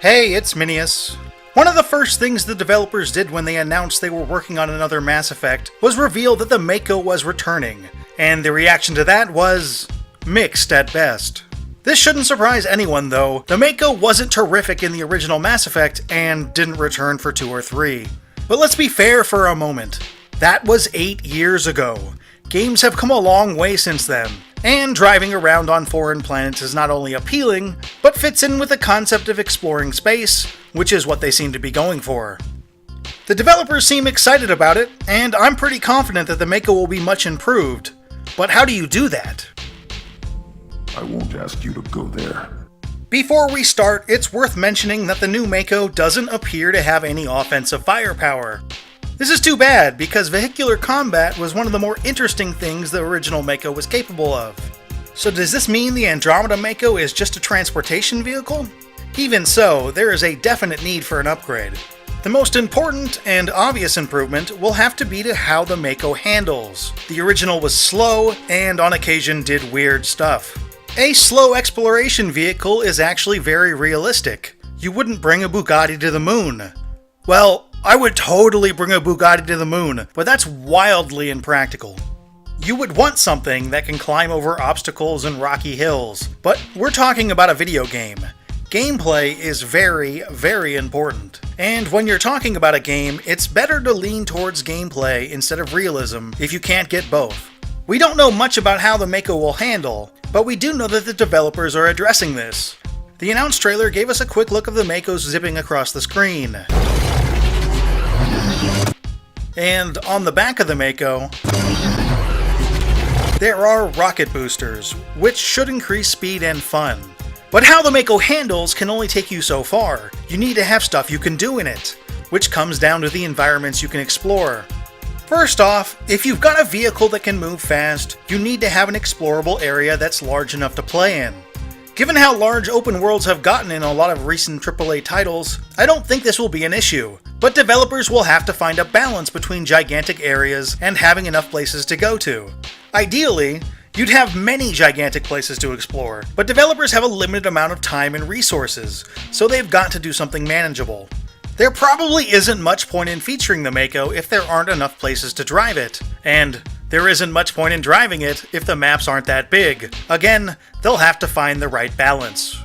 Hey, it's Minius. One of the first things the developers did when they announced they were working on another Mass Effect was reveal that the Mako was returning, and the reaction to that was mixed at best. This shouldn't surprise anyone though. The Mako wasn't terrific in the original Mass Effect and didn't return for 2 or 3. But let's be fair for a moment. That was 8 years ago. Games have come a long way since then, and driving around on foreign planets is not only appealing, but fits in with the concept of exploring space, which is what they seem to be going for. The developers seem excited about it, and I'm pretty confident that the Mako will be much improved. But how do you do that? I won't ask you to go there. Before we start, it's worth mentioning that the new Mako doesn't appear to have any offensive firepower. This is too bad, because vehicular combat was one of the more interesting things the original Mako was capable of. So does this mean the Andromeda Mako is just a transportation vehicle? Even so, there is a definite need for an upgrade. The most important and obvious improvement will have to be to how the Mako handles. The original was slow, and on occasion did weird stuff. A slow exploration vehicle is actually very realistic. You wouldn't bring a Bugatti to the moon. Well, I would totally bring a Bugatti to the moon, but that's wildly impractical. You would want something that can climb over obstacles and rocky hills, but we're talking about a video game. Gameplay is very, very important. And when you're talking about a game, it's better to lean towards gameplay instead of realism if you can't get both. We don't know much about how the Mako will handle, but we do know that the developers are addressing this. The announced trailer gave us a quick look of the Makos zipping across the screen. And on the back of the Mako, there are rocket boosters, which should increase speed and fun. But how the Mako handles can only take you so far. You need to have stuff you can do in it, which comes down to the environments you can explore. First off, if you've got a vehicle that can move fast, you need to have an explorable area that's large enough to play in. Given how large open worlds have gotten in a lot of recent AAA titles, I don't think this will be an issue, but developers will have to find a balance between gigantic areas and having enough places to go to. Ideally, you'd have many gigantic places to explore, but developers have a limited amount of time and resources, so they've got to do something manageable. There probably isn't much point in featuring the Mako if there aren't enough places to drive it, and there isn't much point in driving it if the maps aren't that big. Again, they'll have to find the right balance.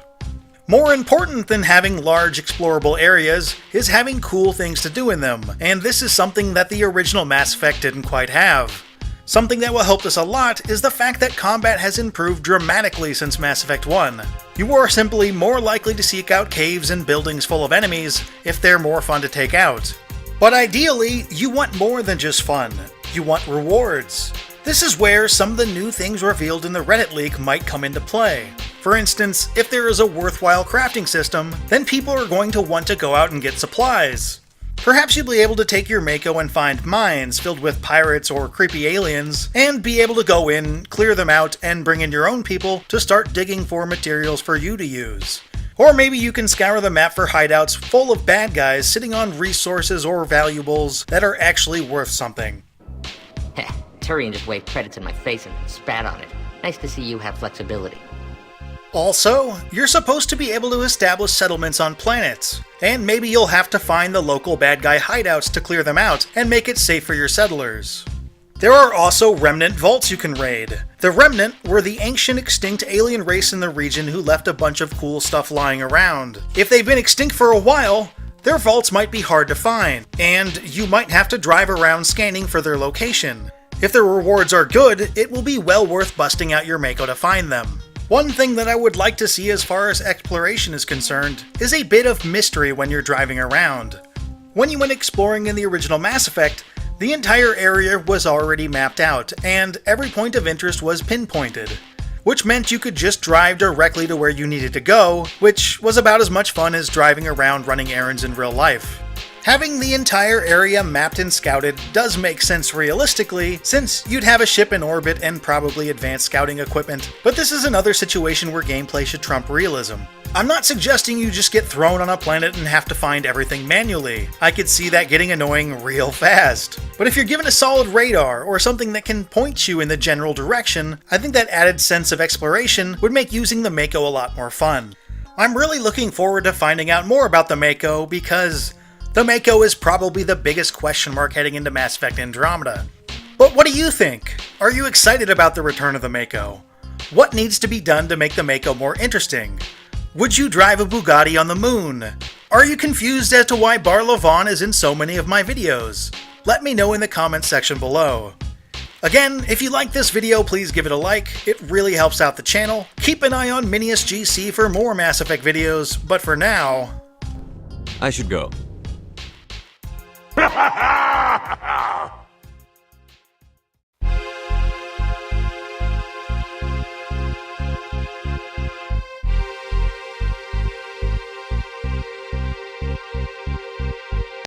More important than having large explorable areas is having cool things to do in them, and this is something that the original Mass Effect didn't quite have. Something that will help us a lot is the fact that combat has improved dramatically since Mass Effect 1. You are simply more likely to seek out caves and buildings full of enemies if they're more fun to take out. But ideally, you want more than just fun. You want rewards. This is where some of the new things revealed in the Reddit leak might come into play. For instance, if there is a worthwhile crafting system, then people are going to want to go out and get supplies. Perhaps you'll be able to take your Mako and find mines filled with pirates or creepy aliens, and be able to go in, clear them out, and bring in your own people to start digging for materials for you to use. Or maybe you can scour the map for hideouts full of bad guys sitting on resources or valuables that are actually worth something. Heh, Turian just waved credits in my face and spat on it. Nice to see you have flexibility. Also, you're supposed to be able to establish settlements on planets, and maybe you'll have to find the local bad guy hideouts to clear them out and make it safe for your settlers. There are also Remnant vaults you can raid. The Remnant were the ancient extinct alien race in the region who left a bunch of cool stuff lying around. If they've been extinct for a while, their vaults might be hard to find, and you might have to drive around scanning for their location. If the rewards are good, it will be well worth busting out your Mako to find them. One thing that I would like to see as far as exploration is concerned is a bit of mystery when you're driving around. When you went exploring in the original Mass Effect, the entire area was already mapped out, and every point of interest was pinpointed, which meant you could just drive directly to where you needed to go, which was about as much fun as driving around running errands in real life. Having the entire area mapped and scouted does make sense realistically, since you'd have a ship in orbit and probably advanced scouting equipment, but this is another situation where gameplay should trump realism. I'm not suggesting you just get thrown on a planet and have to find everything manually. I could see that getting annoying real fast. But if you're given a solid radar or something that can point you in the general direction, I think that added sense of exploration would make using the Mako a lot more fun. I'm really looking forward to finding out more about the Mako because the Mako is probably the biggest question mark heading into Mass Effect Andromeda. But what do you think? Are you excited about the return of the Mako? What needs to be done to make the Mako more interesting? Would you drive a Bugatti on the moon? Are you confused as to why Bar Levon is in so many of my videos? Let me know in the comments section below. Again, if you like this video, please give it a like. It really helps out the channel. Keep an eye on Minius GC for more Mass Effect videos, but for now... I should go.